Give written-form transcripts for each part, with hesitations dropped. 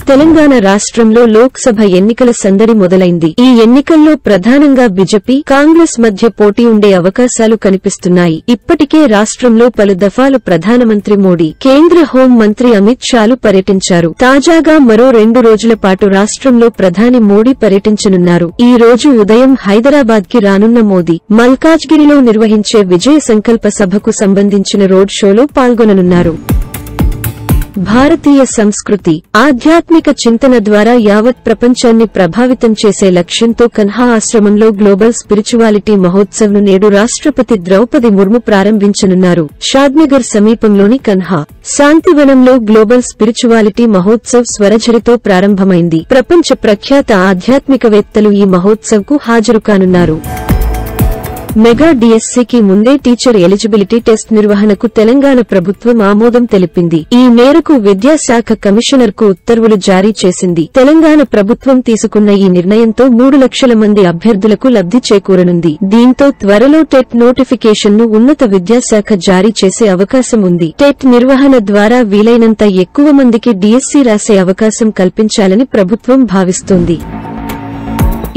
తెలంగాణ రాష్ట్రంలో లోక్సభ ఎన్నికల సందడి మొదలైంది. ఈ ఎన్నికల్లో ప్రధానంగా బీజేపీ, కాంగ్రెస్ మధ్య పోటీ ఉండే అవకాశాలు కనిపిస్తున్నాయి. ఇప్పటికే రాష్ట్రంలో పలు దఫాలు ప్రధానమంత్రి మోడీ, కేంద్ర హోం మంత్రి అమిత్ షాలు పర్యటించారు. తాజాగా మరో 2 రోజుల పాటు రాష్ట్రంలో ప్రధాని మోడీ పర్యటించనున్నారు. ఈ రోజు ఉదయం హైదరాబాద్ కి రానున్న మోదీ, మల్కాజ్గిరిలో నిర్వహించే విజయ సంకల్ప సభకు సంబంధించిన రోడ్ షోలో పాల్గొననున్నారు. భారతీయ సంస్కృతి, ఆధ్యాత్మిక చింతన ద్వారా యావత్ ప్రపంచాన్ని ప్రభావితం చేసే లక్ష్యంతో కన్హా ఆశ్రమంలో గ్లోబల్ స్పిరిచువాలిటీ మహోత్సవ్ను నేడు రాష్ట్రపతి ద్రౌపది ముర్ము ప్రారంభించనున్నారు. షాద్నగర్ సమీపంలోని కన్హా శాంతివనంలో గ్లోబల్ స్పిరిచువాలిటీ మహోత్సవ్ స్వరఝరితో ప్రారంభమైంది. ప్రపంచ ప్రఖ్యాత ఆధ్యాత్మికవేత్తలు ఈ మహోత్సవ్కు హాజరు కానున్నారు. మెగా డిఎస్సికి ముందే టీచర్ ఎలిజిబిలిటీ టెస్ట్ నిర్వహణకు తెలంగాణ ప్రభుత్వం ఆమోదం తెలిపింది. ఈ మేరకు విద్యాశాఖ కమిషనర్కు ఉత్తర్వులు జారీ చేసింది. తెలంగాణ ప్రభుత్వం తీసుకున్న ఈ నిర్ణయంతో 3 లక్షల మంది అభ్యర్థులకు లబ్ధి చేకూరనుంది. దీంతో త్వరలో టెట్ నోటిఫికేషన్ను ఉన్నత విద్యాశాఖ జారీ చేసే అవకాశం ఉంది. టెట్ నిర్వహణ ద్వారా వీలైనంత ఎక్కువ మందికి డిఎస్సి రాసే అవకాశం కల్పించాలని ప్రభుత్వం భావిస్తోంది.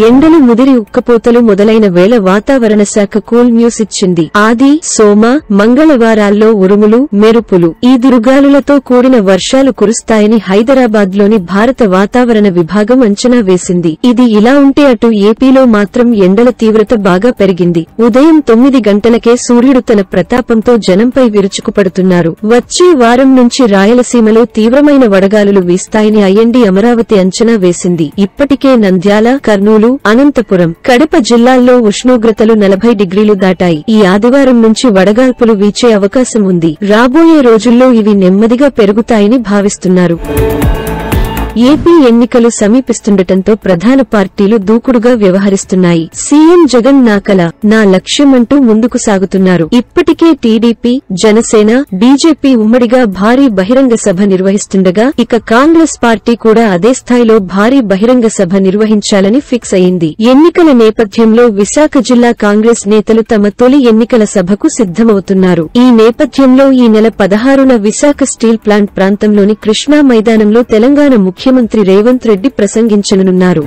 ఎండలు ముదిరి ఉక్కపోతలు మొదలైన వేళ వాతావరణ శాఖ కూల్ న్యూస్ ఇచ్చింది. ఆది, సోమ, మంగళవారాల్లో ఉరుములు, మెరుపులు, ఈదురుగాలులతో కూడిన వర్షాలు కురుస్తాయని హైదరాబాద్లోని భారత వాతావరణ విభాగం అంచనా వేసింది. ఇది ఇలా ఉంటే అటు ఏపీలో మాత్రం ఎండల తీవ్రత బాగా పెరిగింది. ఉదయం 9 గంటలకే సూర్యుడు తన ప్రతాపంతో జనంపై విరుచుకుపడుతున్నారు. వచ్చే వారం నుంచి రాయలసీమలో తీవ్రమైన వడగాలులు వీస్తాయని ఐఎండీ అమరావతి అంచనా వేసింది. ఇప్పటికే నంద్యాల, కర్నూలు, అనంతపురం, కడప జిల్లాల్లో ఉష్ణోగ్రతలు 40 డిగ్రీలు దాటాయి. ఈ ఆదివారం నుంచి వడగాల్పులు వీచే అవకాశం ఉంది. రాబోయే రోజుల్లో ఇవి నెమ్మదిగా పెరుగుతాయని భావిస్తున్నారు. ఏపీ ఎన్నికలు సమీపిస్తుండటంతో ప్రధాన పార్టీలు దూకుడుగా వ్యవహరిస్తున్నాయి. సీఎం జగన్ నా లక్ష్యమంటూ ముందుకు సాగుతున్నారు. ఇప్పటికే టీడీపీ, జనసేన, బీజేపీ ఉమ్మడిగా భారీ బహిరంగ సభ నిర్వహిస్తుండగా ఇక కాంగ్రెస్ పార్టీ కూడా అదే స్థాయిలో భారీ బహిరంగ సభ నిర్వహించాలని ఫిక్స్ అయింది. ఎన్నికల నేపథ్యంలో విశాఖ జిల్లా కాంగ్రెస్ నేతలు తమ తొలి ఎన్నికల సభకు సిద్దమవుతున్నారు. ఈ నేపథ్యంలో ఈ నెల 16న విశాఖ స్టీల్ ప్లాంట్ ప్రాంతంలోని కృష్ణా మైదానంలో తెలంగాణ ముఖ్యమంత్రి రేవంత్ రెడ్డి ప్రసంగించనున్నారు.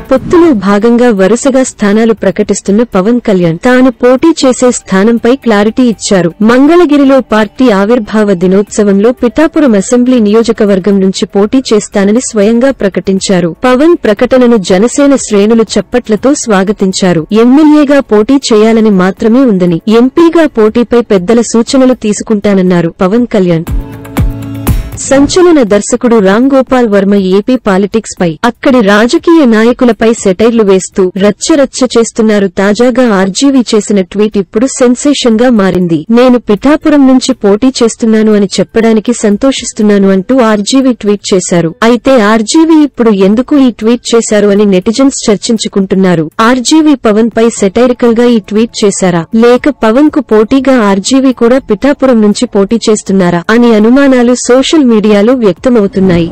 పొత్తులో భాగంగా వరుసగా స్థానాలు ప్రకటిస్తున్న పవన్ కళ్యాణ్ తాను పోటీ చేసే స్థానంపై క్లారిటీ ఇచ్చారు. మంగళగిరిలో పార్టీ ఆవిర్భావ దినోత్సవంలో పిఠాపురం అసెంబ్లీ నియోజకవర్గం నుంచి పోటీ చేస్తానని స్వయంగా ప్రకటించారు. పవన్ ప్రకటనను జనసేన శ్రేణులు చప్పట్లతో స్వాగతించారు. ఎమ్మెల్యేగా పోటీ చేయాలని మాత్రమే ఉందని, ఎంపీగా పోటీపై పెద్దల సూచనలు తీసుకుంటానన్నారు పవన్ కళ్యాణ్. సంచలన దర్శకుడు రామ్ గోపాల్ వర్మ ఏపీ పాలిటిక్స్ పై, అక్కడి రాజకీయ నాయకులపై సెటైర్లు వేస్తూ రచ్చరచ్చ చేస్తున్నారు. తాజాగా ఆర్జీవీ చేసిన ట్వీట్ ఇప్పుడు సెన్సేషన్ గా మారింది. నేను పిఠాపురం నుంచి పోటీ చేస్తున్నాను అని చెప్పడానికి సంతోషిస్తున్నాను అంటూ ఆర్జీవీ ట్వీట్ చేశారు. అయితే ఆర్జీవీ ఇప్పుడు ఎందుకు ఈ ట్వీట్ చేశారు అని నెటిజన్స్ చర్చించుకుంటున్నారు. ఆర్జీవీ పవన్ పై సెటైరికల్ గా ఈ ట్వీట్ చేశారా, లేక పవన్ కు పోటీగా ఆర్జీవీ కూడా పిఠాపురం నుంచి పోటీ చేస్తున్నారా అని అనుమానాలు సోషల్ మీడియాలో వ్యక్తమవుతున్నాయి.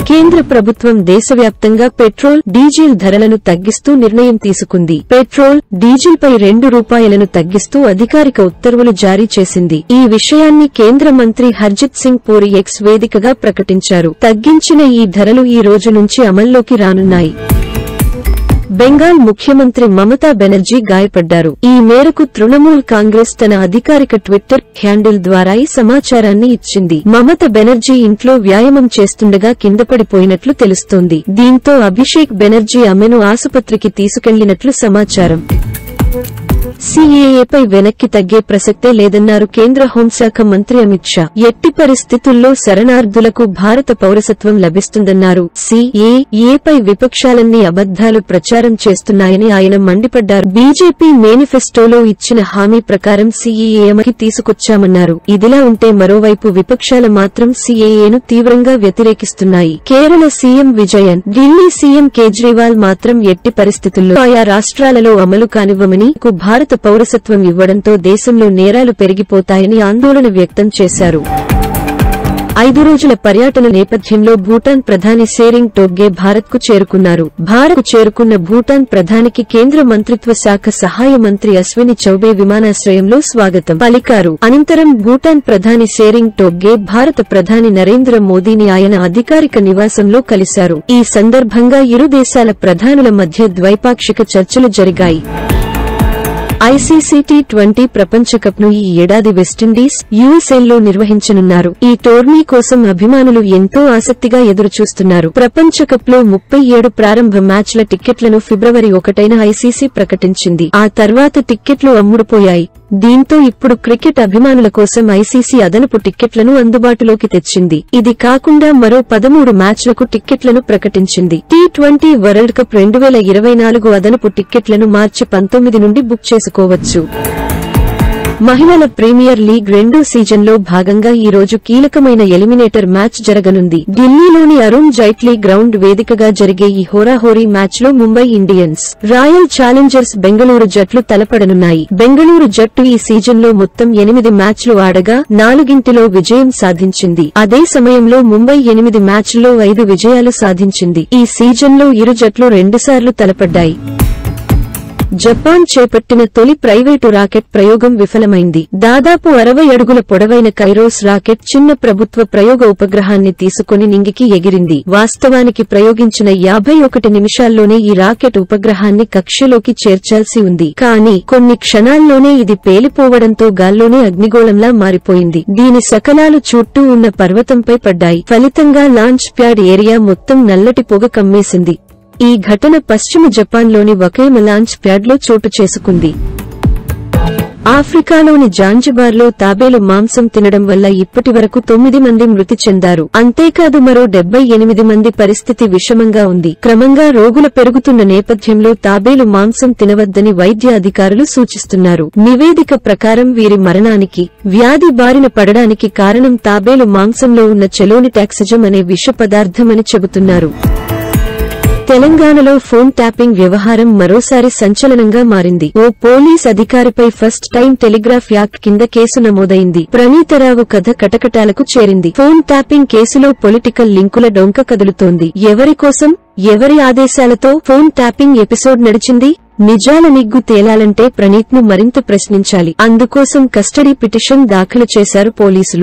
కేంద్ర ప్రభుత్వం దేశవ్యాప్తంగా పెట్రోల్, డీజిల్ ధరలను తగ్గిస్తూ నిర్ణయం తీసుకుంది. పెట్రోల్, డీజిల్ పై ₹2 తగ్గిస్తూ అధికారిక ఉత్తర్వులు జారీ చేసింది. ఈ విషయాన్ని కేంద్ర మంత్రి హర్జిత్ సింగ్ పూరి ఎక్స్ వేదికగా ప్రకటించారు. తగ్గించిన ఈ ధరలు ఈ రోజు నుంచి అమల్లోకి రానున్నాయి. బెంగాల్ ముఖ్యమంత్రి మమతా బెనర్జీ గాయపడ్డారు. ఈ మేరకు తృణమూల్ కాంగ్రెస్ తన అధికారిక ట్విట్టర్ హ్యాండిల్ ద్వారా ఈ సమాచారాన్ని ఇచ్చింది. మమతా బెనర్జీ ఇంట్లో వ్యాయామం చేస్తుండగా కిందపడిపోయినట్లు తెలుస్తోంది. దీంతో అభిషేక్ బెనర్జీ ఆమెను ఆసుపత్రికి తీసుకెళ్లినట్లు సమాచారం. సీఏఏపై వెనక్కి తగ్గే ప్రసక్తే లేదన్నారు కేంద్ర హోంశాఖ మంత్రి అమిత్ షా. ఎట్టి పరిస్థితుల్లో శరణార్థులకు భారత పౌరసత్వం లభిస్తుందన్నారు. సీఏఏపై విపక్షాలన్నీ అబద్దాలు ప్రచారం చేస్తున్నాయని ఆయన మండిపడ్డారు. బీజేపీ మేనిఫెస్టోలో ఇచ్చిన హామీ ప్రకారం సీఏఏకి తీసుకొచ్చామన్నారు. ఇదిలా ఉంటే మరోవైపు విపక్షాలు మాత్రం సీఏఏను తీవ్రంగా వ్యతిరేకిస్తున్నాయి. కేరళ సీఎం విజయన్, ఢిల్లీ సీఎం కేజ్రీవాల్ మాత్రం ఎట్టి పరిస్థితుల్లో ఆయా రాష్ట్రాలలో అమలు కానివ్వమని, భారత పౌరసత్వం ఇవ్వడంతో దేశంలో నేరాలు పెరిగిపోతాయని ఆందోళన వ్యక్తం చేశారు. 5 రోజుల పర్యటన నేపథ్యంలో భూటాన్ ప్రధాని షెరింగ్ టోబ్గే భారత్కు చేరుకున్నారు. భారత్కు చేరుకున్న భూటాన్ ప్రధానికి కేంద్ర మంత్రిత్వ శాఖ సహాయ మంత్రి అశ్విని చౌబే విమానాశ్రయంలో స్వాగతం పలికారు. అనంతరం భూటాన్ ప్రధాని షెరింగ్ టోబ్గే భారత ప్రధాని నరేంద్ర మోదీని ఆయన అధికారిక నివాసంలో కలిశారు. ఈ సందర్భంగా ఇరు దేశాల ప్రధానుల మధ్య ద్వైపాక్షిక చర్చలు జరిగాయి. ఐసీసీ టీ20 ప్రపంచ కప్ ను ఈ ఏడాది వెస్టిండీస్, యుఎస్ఏలో నిర్వహించనున్నారు. ఈ టోర్నీ కోసం అభిమానులు ఎంతో ఆసక్తిగా ఎదురుచూస్తున్నారు. ప్రపంచ కప్ లో 37 ప్రారంభ మ్యాచ్ల టిక్కెట్లను ఫిబ్రవరి 1న ఐసీసీ ప్రకటించింది. ఆ తర్వాత టిక్కెట్లు అమ్ముడుపోయాయి. దీంతో ఇప్పుడు క్రికెట్ అభిమానుల కోసం ఐసీసీ అదనపు టిక్కెట్లను అందుబాటులోకి తెచ్చింది. ఇది కాకుండా మరో 13 మ్యాచ్లకు టిక్కెట్లను ప్రకటించింది. టీ20 వరల్డ్ కప్ 2024 అదనపు టిక్కెట్లను మార్చి 19 నుండి బుక్ చేసుకోవచ్చు. మహిళల ప్రీమియర్ లీగ్ 2 సీజన్లో భాగంగా ఈ రోజు కీలకమైన ఎలిమినేటర్ మ్యాచ్ జరగనుంది. ఢిల్లీలోని అరుణ్ జైట్లీ గ్రౌండ్ వేదికగా జరిగే ఈ హోరాహోరీ మ్యాచ్లో Mumbai Indians, royal Challengers Bengaluru జట్లు తలపడనున్నాయి. బెంగళూరు జట్టు ఈ సీజన్లో మొత్తం 8 మ్యాచ్లు ఆడగా 4 విజయం సాధించింది. అదే సమయంలో ముంబై 8 మ్యాచ్ల్లో 5 విజయాలు సాధించింది. ఈ సీజన్లో ఇరు జట్లు 2 సార్లు తలపడ్డాయి. జపాన్ చేపట్టిన తొలి ప్రైవేటు రాకెట్ ప్రయోగం విఫలమైంది. దాదాపు 60 అడుగుల పొడవైన కైరోస్ రాకెట్ చిన్న ప్రభుత్వ ప్రయోగ ఉపగ్రహాన్ని తీసుకుని నింగికి ఎగిరింది. వాస్తవానికి ప్రయోగించిన 51 నిమిషాల్లోనే ఈ రాకెట్ ఉపగ్రహాన్ని కక్ష్యలోకి చేర్చాల్సి ఉంది. కానీ కొన్ని క్షణాల్లోనే ఇది పేలిపోవడంతో గాల్లోనే అగ్నిగోళంలా మారిపోయింది. దీని శకలాలు చుట్టూ ఉన్న పర్వతంపై పడ్డాయి. ఫలితంగా లాంచ్ ప్యాడ్ ఏరియా మొత్తం నల్లటి పొగ కమ్మేసింది. ఈ ఘటన పశ్చిమ జపాన్లోని వకైమా లాంచ్ ప్యాడ్లో చోటు చేసుకుంది. ఆఫ్రికాలోని జాంజిబార్లో తాబేలు మాంసం తినడం వల్ల ఇప్పటివరకు 9 మంది మృతి చెందారు. అంతేకాదు మరో 78 మంది పరిస్థితి విషమంగా ఉంది. క్రమంగా రోగుల పెరుగుతున్న నేపథ్యంలో తాబేలు మాంసం తినవద్దని వైద్య అధికారులు సూచిస్తున్నారు. నివేదిక ప్రకారం వీరి మరణానికి, వ్యాధి బారిన పడడానికి కారణం తాబేలు మాంసంలో ఉన్న చెలోనిటాక్సిజం అనే విష పదార్థమని చెబుతున్నారు. తెలంగాణలో ఫోన్ ట్యాపింగ్ వ్యవహారం మరోసారి సంచలనంగా మారింది. ఓ పోలీస్ అధికారిపై ఫస్ట్ టైం టెలిగ్రాఫ్ యాక్ట్ కింద కేసు నమోదైంది. ప్రణీతరావు కథ కటకటాలకు చేరింది. ఫోన్ ట్యాపింగ్ కేసులో పొలిటికల్ లింకుల డొంక కదులుతోంది. ఎవరి కోసం, ఎవరి ఆదేశాలతో ఫోన్ ట్యాపింగ్ ఎపిసోడ్ నడిచింది? నిజాల నిగ్గు తేలాలంటే ప్రణీత్ ను మరింత ప్రశ్నించాలి. అందుకోసం కస్టడీ పిటిషన్ దాఖలు చేశారు పోలీసులు.